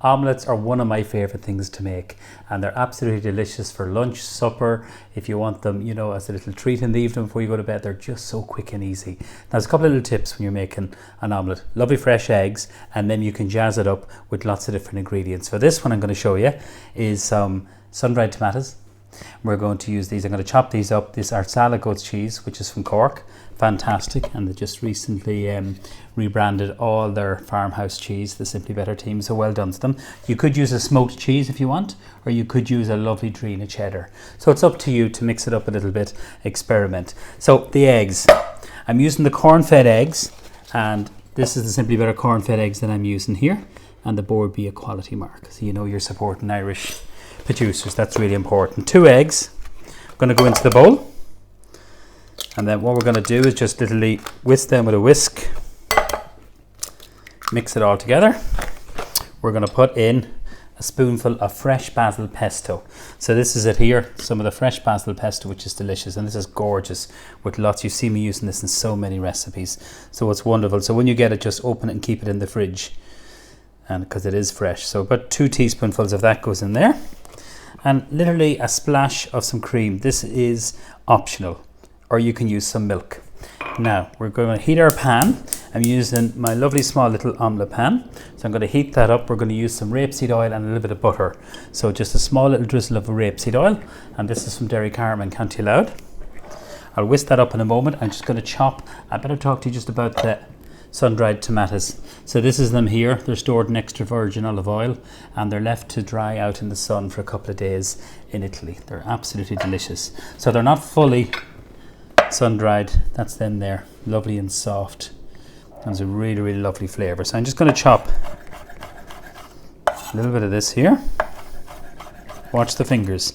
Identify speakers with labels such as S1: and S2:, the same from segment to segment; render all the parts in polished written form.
S1: Omelettes are one of my favorite things to make, and they're absolutely delicious for lunch, supper, if you want them, you know, as a little treat in the evening before you go to bed. They're just so quick and easy. Now, there's a couple of little tips when you're making an omelette. Lovely fresh eggs, and then you can jazz it up with lots of different ingredients. For this one I'm going to show you is some sun-dried tomatoes. We're going to use these. I'm going to chop these up. These are salad goat's cheese, which is from Cork. Fantastic, and they just recently rebranded all their farmhouse cheese, the Simply Better team, so well done to them. You could use a smoked cheese if you want, or you could use a lovely Drina cheddar. So it's up to you to mix it up a little bit, experiment. So the eggs, I'm using the corn-fed eggs, and this is the Simply Better corn-fed eggs that I'm using here, and the board be a quality mark, so you know you're supporting Irish producers. That's really important. 2 eggs. I'm going to go into the bowl. And then what we're going to do is just literally whisk them with a whisk. Mix it all together. We're going to put in a spoonful of fresh basil pesto. So this is it here, some of the fresh basil pesto, which is delicious. And this is gorgeous with lots. You see me using this in so many recipes. So it's wonderful. So when you get it, just open it and keep it in the fridge. And because it is fresh. So about 2 teaspoonfuls of that goes in there. And literally a splash of some cream. This is optional, or you can use some milk. Now we're going to heat our pan. I'm using my lovely small little omelette pan. So I'm going to heat that up. We're going to use some rapeseed oil and a little bit of butter. So just a small little drizzle of rapeseed oil. And this is from Derry Carmen, County Louth. I'll whisk that up in a moment. I'm just going to chop. I better talk to you just about the sun-dried tomatoes. So this is them here. They're stored in extra virgin olive oil, and they're left to dry out in the sun for a couple of days in Italy. They're absolutely delicious. So they're not fully sun-dried. That's them there, lovely and soft. There's a really, really lovely flavour. So I'm just going to chop a little bit of this here. Watch the fingers.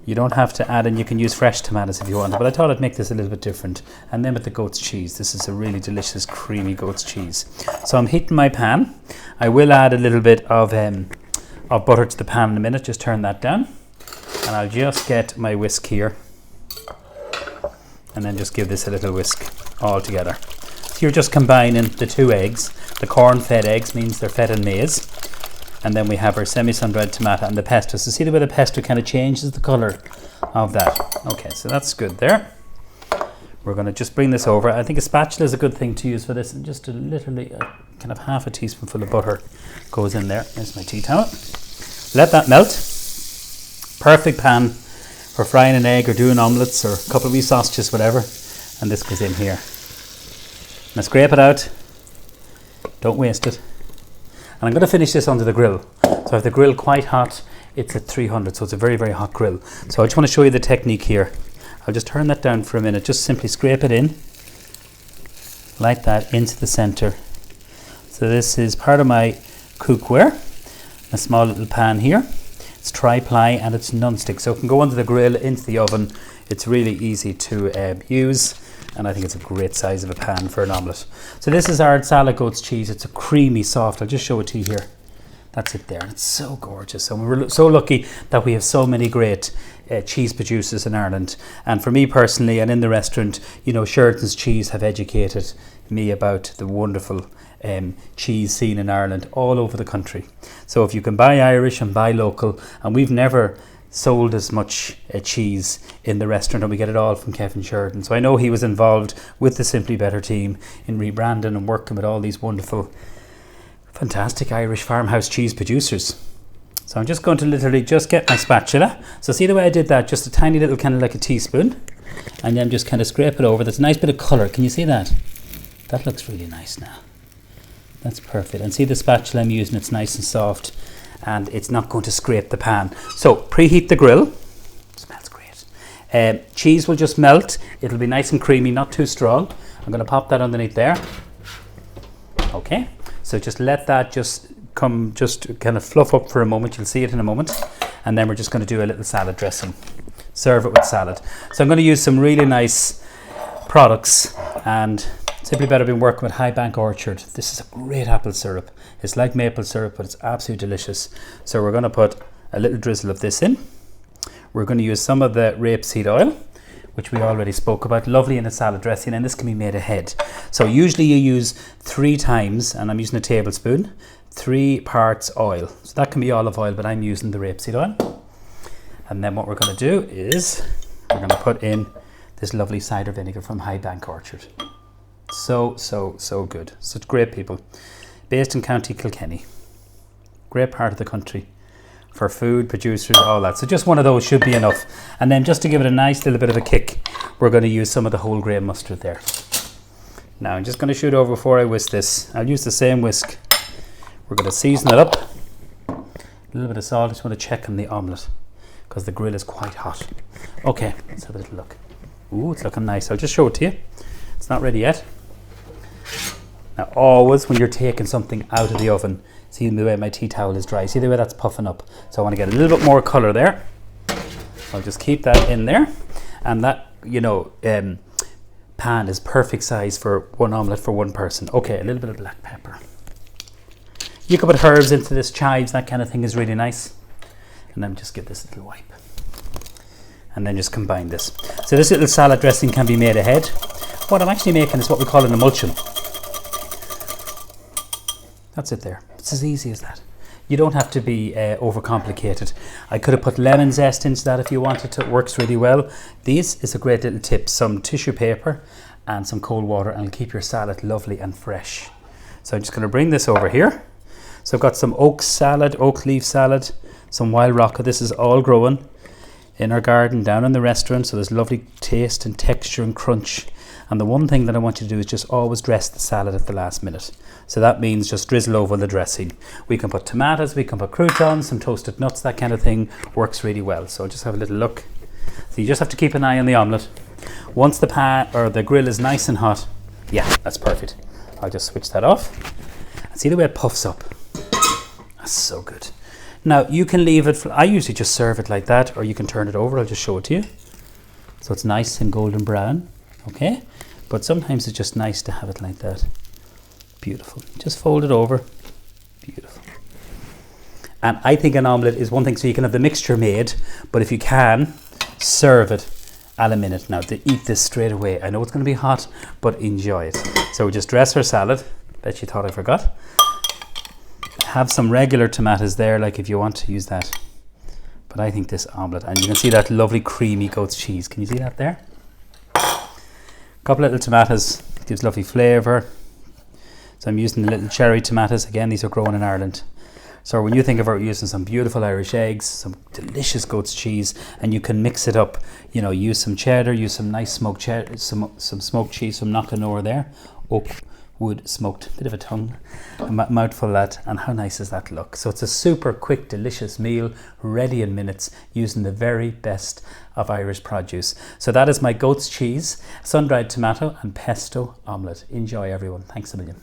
S1: You don't have to add, and you can use fresh tomatoes if you want, but I thought I'd make this a little bit different. And then with the goat's cheese, this is a really delicious creamy goat's cheese. So I'm heating my pan. I will add a little bit of butter to the pan in a minute. Just turn that down, and I'll just get my whisk here, and then just give this a little whisk all together. So you're just combining the 2 eggs. The corn-fed eggs means they're fed in maize. And then we have our semi-sun-dried tomato and the pesto. So see the way the pesto kind of changes the colour of that. Okay, so that's good there. We're going to just bring this over. I think a spatula is a good thing to use for this. And just literally kind of half a teaspoonful of butter goes in there. There's my tea towel. Let that melt. Perfect pan for frying an egg or doing omelettes or a couple of wee sausages, whatever. And this goes in here. Now scrape it out. Don't waste it. And I'm going to finish this onto the grill. So I have the grill quite hot. It's at 300, so it's a very, very hot grill. So I just want to show you the technique here. I'll just turn that down for a minute. Just simply scrape it in, like that, into the center. So this is part of my cookware. A small little pan here. It's tri-ply and it's non-stick. So it can go under the grill, into the oven. It's really easy to use. And I think it's a great size of a pan for an omelette. So this is our salad goat's cheese. It's a creamy, soft. I'll just show it to you here. That's it there. It's so gorgeous. And we're so lucky that we have so many great cheese producers in Ireland. And for me personally, and in the restaurant, you know, Sheridan's Cheese have educated me about the wonderful cheese scene in Ireland all over the country. So if you can buy Irish and buy local, and we've never sold as much cheese in the restaurant, and we get it all from Kevin Sheridan. So I know he was involved with the Simply Better team in rebranding and working with all these wonderful, fantastic Irish farmhouse cheese producers. So I'm just going to literally just get my spatula. So see the way I did that, just a tiny little kind of like a teaspoon, and then just kind of scrape it over. There's a nice bit of colour. Can you see that? That looks really nice now. That's perfect. And see the spatula I'm using, it's nice and soft, and it's not going to scrape the pan. So preheat the grill. Smells great. Cheese will just melt. It'll be nice and creamy, not too strong. I'm going to pop that underneath there. Okay, so just let that just kind of fluff up for a moment. You'll see it in a moment. And then we're just going to do a little salad dressing. Serve it with salad. So I'm going to use some really nice products, and Simply Better been working with High Bank Orchard. This is a great apple syrup. It's like maple syrup, but it's absolutely delicious. So we're going to put a little drizzle of this in. We're going to use some of the rapeseed oil, which we already spoke about, lovely in a salad dressing, and this can be made ahead. So usually you use 3 times, and I'm using a tablespoon, 3 parts oil. So that can be olive oil, but I'm using the rapeseed oil. And then what we're going to do is we're going to put in this lovely cider vinegar from High Bank Orchard. So good. Such great people. Based in County Kilkenny. Great part of the country for food, producers, all that. So just one of those should be enough. And then just to give it a nice little bit of a kick, we're going to use some of the whole grain mustard there. Now I'm just going to shoot over before I whisk this. I'll use the same whisk. We're going to season it up. A little bit of salt. I just want to check on the omelette because the grill is quite hot. Okay, let's have a little look. Ooh, it's looking nice. I'll just show it to you. It's not ready yet. Now always when you're taking something out of the oven, see the way my tea towel is dry, see the way that's puffing up. So I want to get a little bit more colour there. I'll just keep that in there. And that, you know, pan is perfect size for one omelette for one person. Okay, a little bit of black pepper. You can put herbs into this, chives, that kind of thing is really nice. And then just give this a little wipe. And then just combine this. So this little salad dressing can be made ahead. What I'm actually making is what we call an emulsion. That's it there. It's as easy as that. You don't have to be overcomplicated. I could have put lemon zest into that if you wanted to. It works really well. This is a great little tip. Some tissue paper and some cold water, and it'll keep your salad lovely and fresh. So I'm just going to bring this over here. So I've got some oak salad, oak leaf salad, some wild rocket. This is all growing in our garden down in the restaurant. So there's lovely taste and texture and crunch. And the one thing that I want you to do is just always dress the salad at the last minute. So that means just drizzle over the dressing. We can put tomatoes, we can put croutons, some toasted nuts, that kind of thing works really well. So just have a little look. So you just have to keep an eye on the omelette. Once the pan or the grill is nice and hot, yeah, that's perfect. I'll just switch that off. And see the way it puffs up. That's so good. Now you can leave it, I usually just serve it like that, or you can turn it over. I'll just show it to you. So it's nice and golden brown. Okay, but sometimes it's just nice to have it like that. Beautiful. Just fold it over. Beautiful. And I think an omelette is one thing, so you can have the mixture made, but if you can, serve it at a minute. Now to eat this straight away. I know it's going to be hot, but enjoy it. So we just dress our salad. Bet you thought I forgot. Have some regular tomatoes there, like if you want to use that. But I think this omelette, and you can see that lovely creamy goat's cheese. Can you see that there? Couple little tomatoes, gives lovely flavour. So I'm using the little cherry tomatoes. Again, these are grown in Ireland. So when you think about using some beautiful Irish eggs, some delicious goat's cheese, and you can mix it up, you know, use some cheddar, use some nice smoked cheddar, some smoked cheese from Knockanoor there. Oak wood smoked, bit of a tongue, a mouthful of that, and how nice does that look? So it's a super quick, delicious meal, ready in minutes, using the very best of Irish produce. So that is my goat's cheese, sun-dried tomato and pesto omelette. Enjoy everyone. Thanks a million.